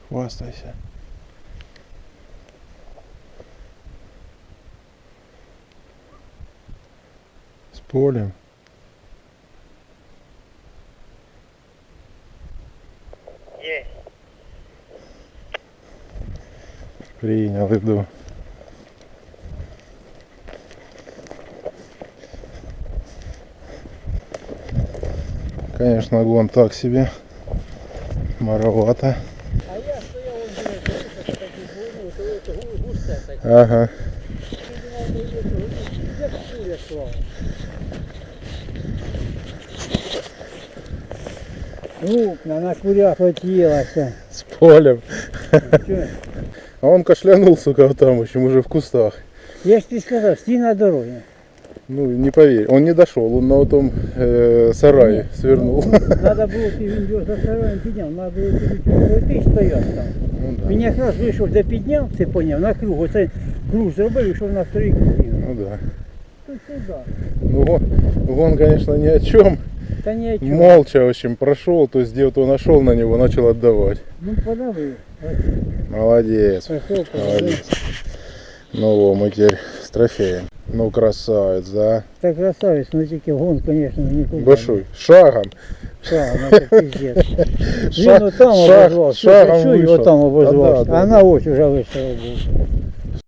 Хвастайся. С полем. Є. Принял, иду. Конечно, гон так себе. Маровато. А я стояв, он дивився, що такі густе таке. Ага. Як куля слава. Крупно, на куря хотілося. С полем. Чого? А он кашлянул, сука, вот там еще, уже в кустах. Я ж тобі сказав, стій на дорозі. Ну, не поверь, он не дошел, он на том сарае свернул. Надо було, він його за сараєм підняв, надо було тобі ти стояв там. Ну, да. Він якраз вийшов, де підняв, ти поняв, на круг. Оце круг зробив і йшов на вторий круг. Ну да. Тут сюди. Ну, гон, конечно, ни о чем. Та ні о чому. Молча, в общем, прошел, то есть где-то нашел на него, начал отдавать. Ну подавив. Молодец. Пошел, Молодец. Ну, во, мы теперь с трофеем. Ну, красавец, да? Та красавець, ну тільки гон, звісно, нікуди. Большой. Шагом. Шагом, це пиздец. Він Шаг- отам шаг- обозвався. шагом Що його вийшов. там Та обозвався? да, А да. на ось уже виставив був.